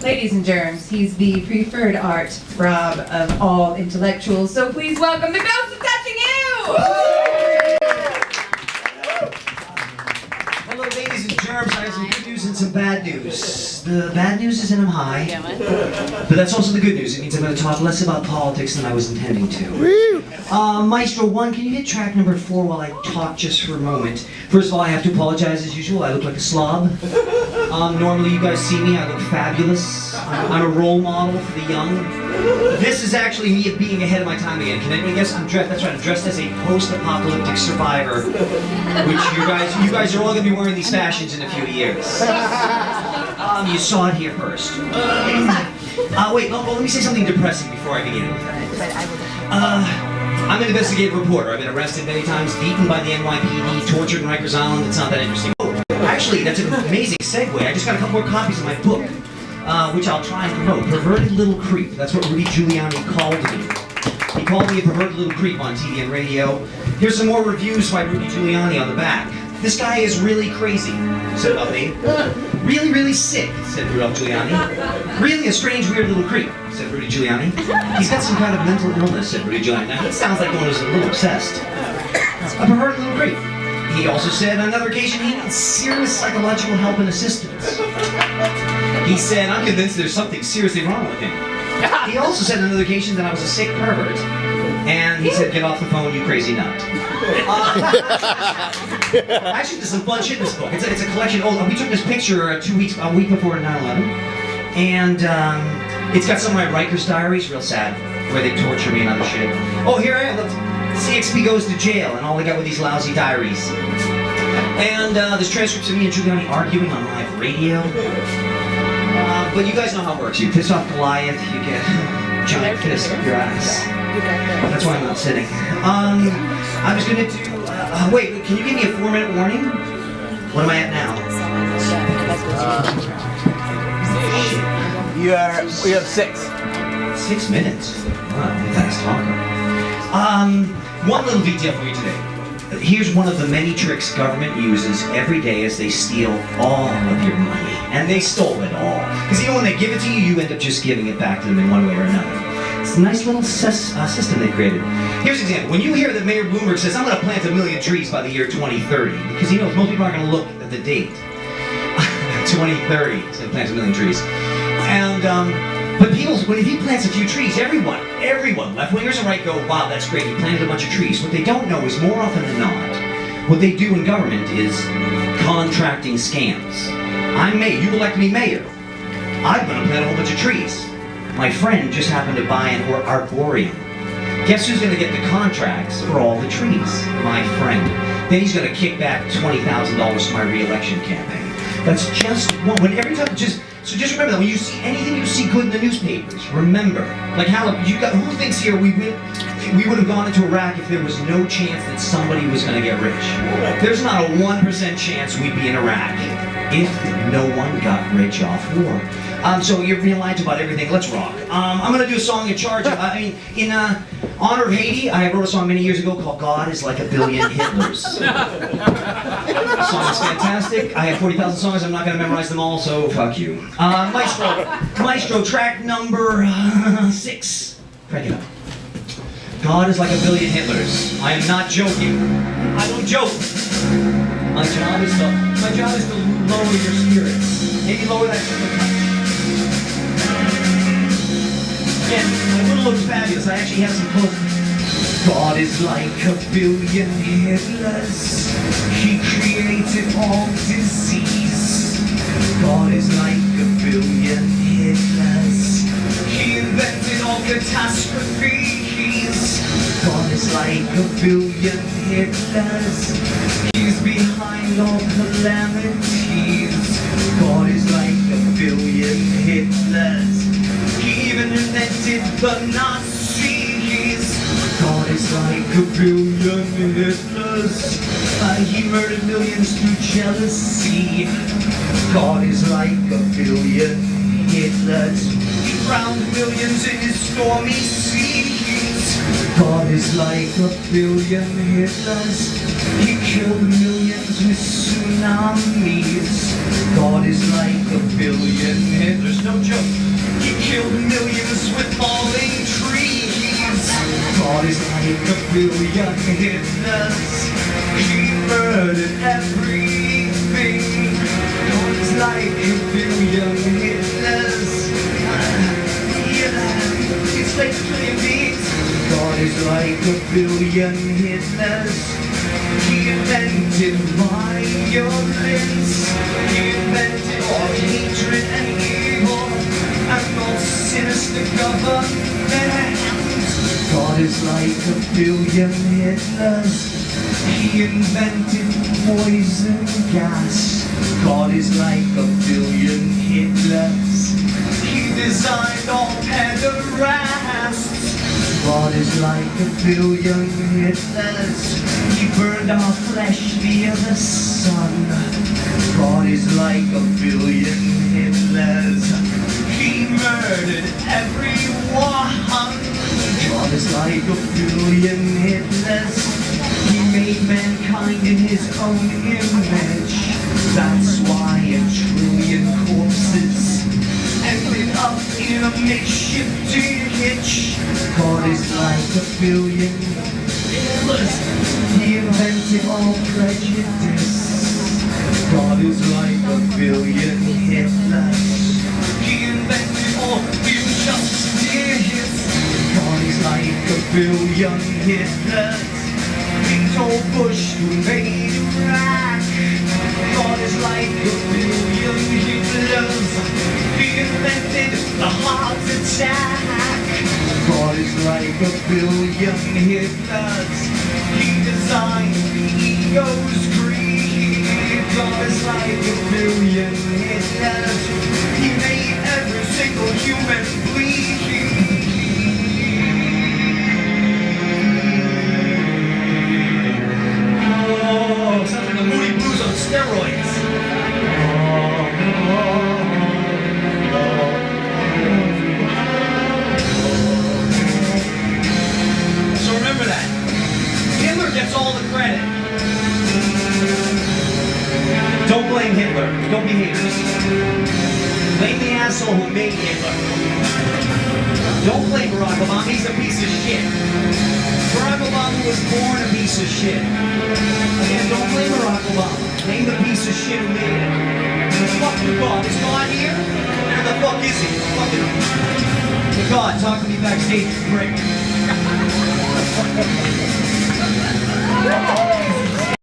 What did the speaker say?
Ladies and germs, he's the preferred art Rob of all intellectuals, so please welcome the ghost of touching you! Hello ladies and germs, I have some good news and some bad news. The bad news is that I'm high, but that's also the good news. It means I'm going to talk less about politics than I was intending to. Maestro 1, can you hit track number 4 while I talk just for a moment? First of all, I have to apologize as usual. I look like a slob. Normally you guys see me, I look fabulous. I'm a role model for the young. This is actually me being ahead of my time again. Can anyone guess? That's right, I'm dressed as a post-apocalyptic survivor, which you guys are all going to be wearing these fashions in a few years. You saw it here first. Wait, let me say something depressing before I begin. I'm an investigative reporter. I've been arrested many times, beaten by the NYPD, tortured in Rikers Island. It's not that interesting. Oh, actually, that's an amazing segue. I just got a couple more copies of my book, which I'll try and promote. Perverted Little Creep. That's what Rudy Giuliani called me. He called me a perverted little creep on TV and radio. Here's some more reviews by Rudy Giuliani on the back. This guy is really crazy, said about me. Really, really sick, said Rudolph Giuliani. Really a strange, weird little creep, said Rudy Giuliani. He's got some kind of mental illness, said Rudy Giuliani. Now, he sounds like one who's a little obsessed. A perverted little creep. He also said on another occasion he needs serious psychological help and assistance. He said, I'm convinced there's something seriously wrong with him. He also said on another occasion that I was a sick pervert. And he said, get off the phone, you crazy nut. Actually, there's some fun shit in this book. It's a collection. Oh, we took this picture a week before 9/11. And it's got some of my Rikers diaries, real sad, where they torture me and other shit. Oh, here I am. Look, CXP goes to jail, and all I got were these lousy diaries. And there's transcripts of me and Giuliani arguing on live radio. But you guys know how it works. You piss off Goliath, you get a giant fist up your ass. That's why I'm not sitting. I was gonna do, wait, can you give me a 4-minute warning? What am I at now? We have 6. 6 minutes? Wow, I'm a fast talker. One little detail for you today. Here's one of the many tricks government uses every day as they steal all of your money. And they stole it all. Because you know when they give it to you, you end up just giving it back to them in one way or another. It's a nice little system they created. Here's an example. When you hear that Mayor Bloomberg says, I'm going to plant 1 million trees by the year 2030, because he knows most people aren't going to look at the date. 2030, so he plants 1 million trees. And, but when he plants a few trees, everyone, left-wingers and right, go, wow, that's great, he planted a bunch of trees. What they don't know is more often than not, what they do in government is contracting scams. I'm mayor, you elect me mayor. I'm going to plant a whole bunch of trees. My friend just happened to buy an arboretum. Guess who's going to get the contracts for all the trees? My friend. Then he's going to kick back $20,000 to my re-election campaign. That's just one. So just remember that when you see anything you see good in the newspapers, remember, like who thinks here we would have gone into Iraq if there was no chance that somebody was going to get rich? There's not a 1% chance we'd be in Iraq if no one got rich off war. So you're being lied to about everything. Let's rock. I'm going to do a song in charge of, in honor of Haiti, I wrote a song many years ago called God is Like a Billion Hitlers. The song is fantastic. I have 40,000 songs. I'm not going to memorize them all, so fuck you. Maestro, track number 6. Crank it up. God is like a billion Hitlers. I am not joking. I don't joke. My job is to lower your spirits. Maybe lower that shit. Again, my little looks fabulous. I actually have some clothes. God is like a billion Hitlers. He created all disease. God is like a billion Hitlers. He invented all catastrophes. God is like a billion Hitlers. He's behind all calamities. God is like a billion Hitlers. He even invented the Nazis. God is like a billion Hitlers. He murdered millions through jealousy. God is like a billion Hitlers. He drowned millions in his stormy seas. God is like a billion Hitlers. He killed millions with tsunamis. God is like a billion Hitlers, no joke. He killed millions with falling trees. God is like a billion Hitlers. He murdered everything. God is like a billion Hitlers. It's like a billion beats. God is like a billion Hitlers. He invented violence. He invented all hatred and evil and all sinister government. God is like a billion Hitlers. He invented poison gas. God is like a billion Hitlers. He designed all pederasts. God is like a billion Hitlers. He burned our flesh via the sun. God is like a billion Hitlers. He murdered everyone. God is like a billion Hitlers. He made mankind in his own image. That's why a trillion corpses ended up in a makeshift hitch. God is like a billion Hitlers. He invented all prejudice. God is like a billion Hitlers. He invented all injustice. God is like a billion Hitlers. He told Bush to invade Iraq. God is like a billion Hitlers. He invented the heart attack. God is like a billion Hitlers. He designed the ego's greed. God is like a billion Hitlers. He made every single human bleed. Oh, sounds like a Moody Blues on steroids. So remember that. Hitler gets all the credit. Don't blame Hitler. Don't be haters. Blame the asshole who made Hitler. Don't blame Barack Obama. He's a piece of shit. Barack Obama was born a piece of shit. Again, don't blame Barack Obama. Blame the piece of shit who made it. Fuck your God. Is God here? Where the fuck is he? Fucking... God, talk to me backstage, prick.